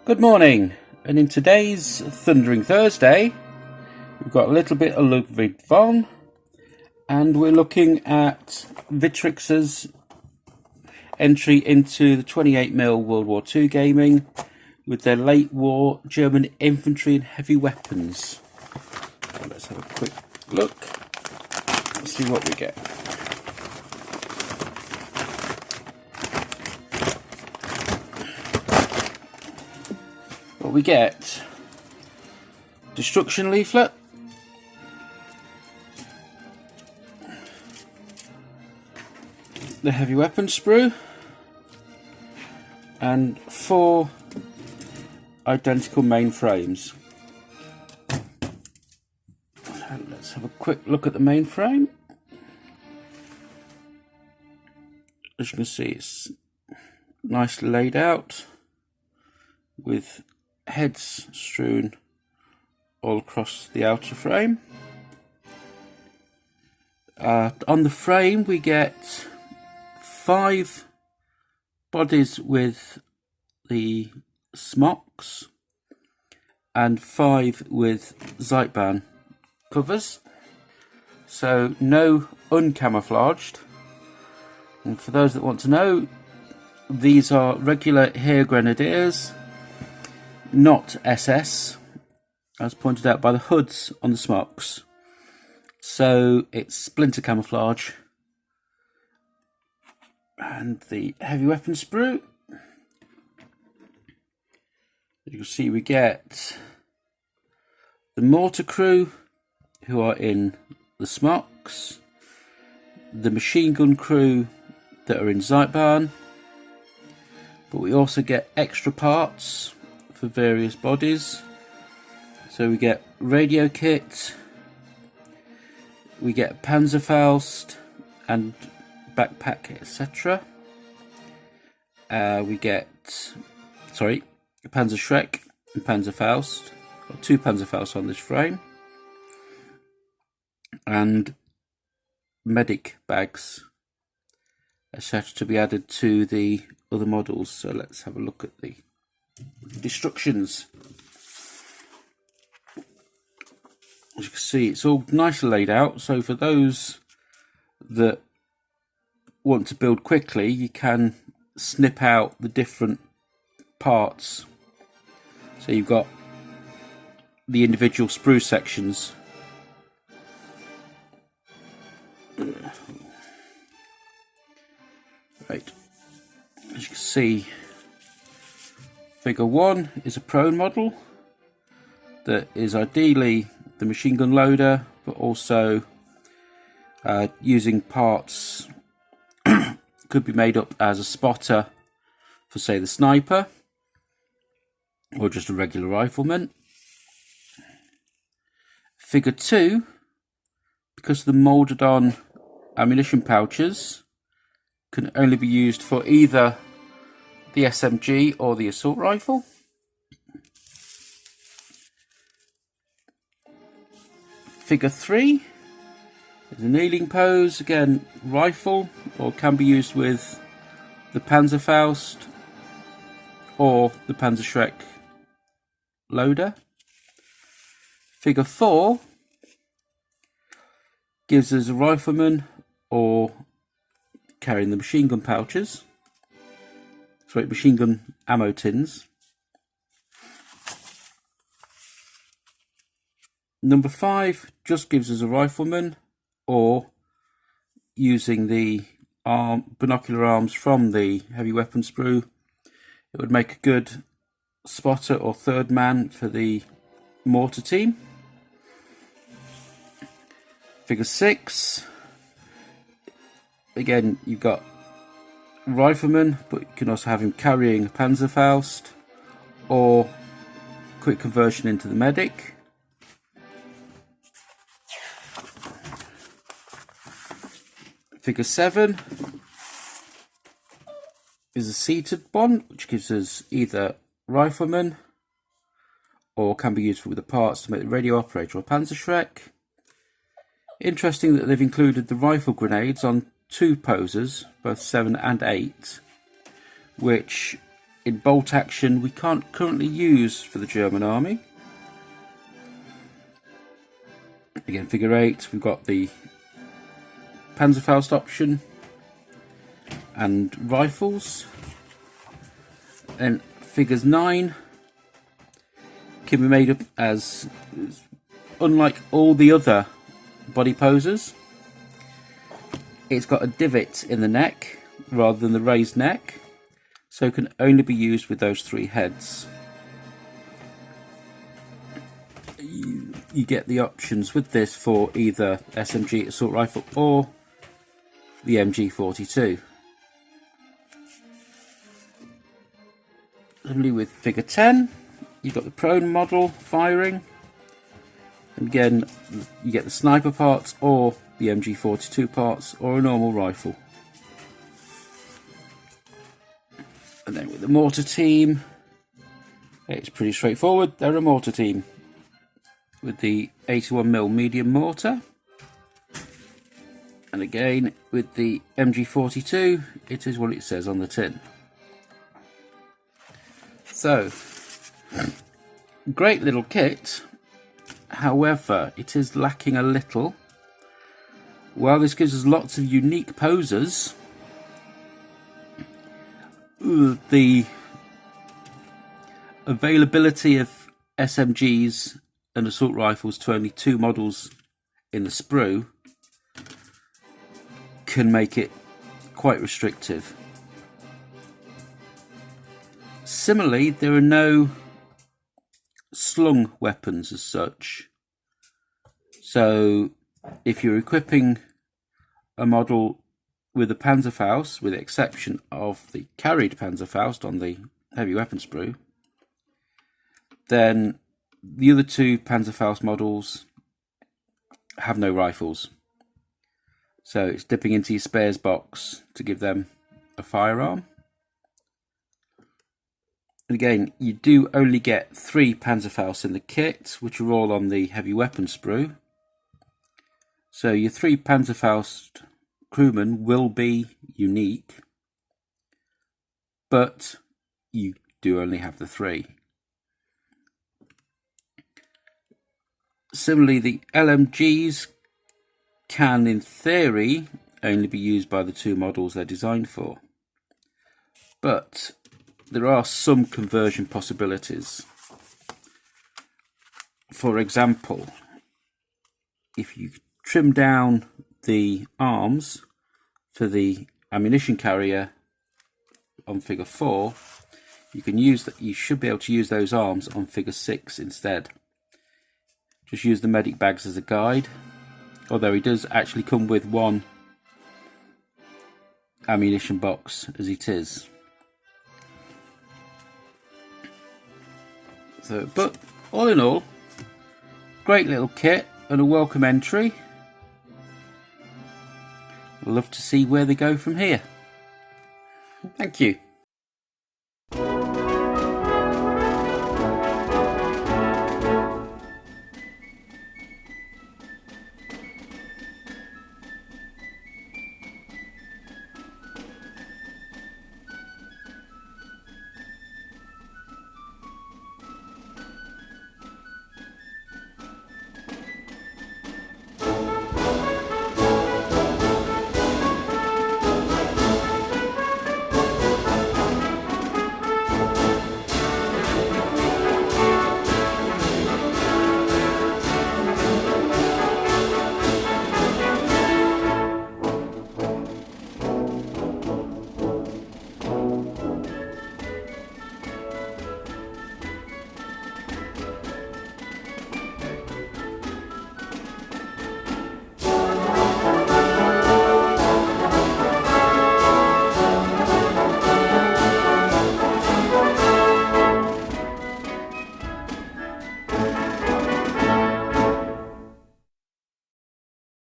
Good morning, and in today's Thundering Thursday we've got a little bit of Ludwig von, and we're looking at Victrix's entry into the 28mm World War II gaming with their late war German infantry and heavy weapons. So let's have a quick look and see what we get. What we get: destruction leaflet, the heavy weapon sprue, and 4 identical main frames. Let's have a quick look at the main frame. As you can see, it's nicely laid out with heads strewn all across the outer frame. On the frame we get 5 bodies with the smocks and 5 with Zeitbahn covers, so no uncamouflaged. And for those that want to know, these are regular Heer Grenadiers, not SS, as pointed out by the hoods on the smocks. So it's splinter camouflage. And the heavy weapon sprue. You can see we get the mortar crew who are in the smocks, the machine gun crew that are in Zeitbahn, but we also get extra parts for various bodies. So we get radio kit, we get panzerfaust and backpack, etc. We get, panzer and panzerfaust. Got 2 panzerfausts on this frame, and medic bags, etc., to be added to the other models. So let's have a look at the destructions. As you can see, it's all nicely laid out, so for those that want to build quickly, you can snip out the different parts. So you've got the individual sprue sections. Right, as you can see, figure 1 is a prone model that is ideally the machine gun loader, but also using parts could be made up as a spotter for, say, the sniper, or just a regular rifleman. Figure 2, because the moulded on ammunition pouches, can only be used for either the SMG or the assault rifle. Figure 3 is a kneeling pose, again rifle, or can be used with the panzerfaust or the panzer loader. Figure 4 gives us a rifleman or carrying the machine gun pouches, machine gun ammo tins. Number 5 just gives us a rifleman, or using the binocular arms from the heavy weapon sprue, it would make a good spotter or third man for the mortar team. Figure 6, again you've got rifleman, but you can also have him carrying a panzerfaust or quick conversion into the medic. Figure 7 is a seated one, which gives us either rifleman or can be used with the parts to make the radio operator or panzer. Interesting that they've included the rifle grenades on 2 poses, both 7 and 8, which in bolt action we can't currently use for the German army. Again, figure 8, we've got the panzerfaust option and rifles. And figures 9 can be made up as, unlike all the other body posers, it's got a divot in the neck rather than the raised neck, so it can only be used with those 3 heads. You get the options with this for either SMG assault rifle or the MG42. Similarly with figure 10, you've got the prone model firing, and again you get the sniper parts or the MG42 parts or a normal rifle. And then with the mortar team, it's pretty straightforward. They're a mortar team with the 81mm medium mortar, and again with the MG42 it is what it says on the tin. So, great little kit, however it is lacking a little. While this gives us lots of unique posers, the availability of SMGs and assault rifles to only 2 models in the sprue can make it quite restrictive. Similarly, there are no slung weapons as such, so if you're equipping a model with a panzerfaust, with the exception of the carried panzerfaust on the heavy weapon sprue, then the other 2 panzerfaust models have no rifles. So it's dipping into your spares box to give them a firearm. And again, you do only get 3 panzerfausts in the kit, which are all on the heavy weapon sprue. So your 3 panzerfaust crewmen will be unique, but you do only have the 3. Similarly, the LMGs can, in theory, only be used by the 2 models they're designed for. But there are some conversion possibilities. For example, if you trim down the arms for the ammunition carrier on figure 4, you can use that. You should be able to use those arms on figure 6 instead. Just use the medic bags as a guide, although he does actually come with 1 ammunition box as it is. So, but all in all, great little kit and a welcome entry. I'd love to see where they go from here. Thank you.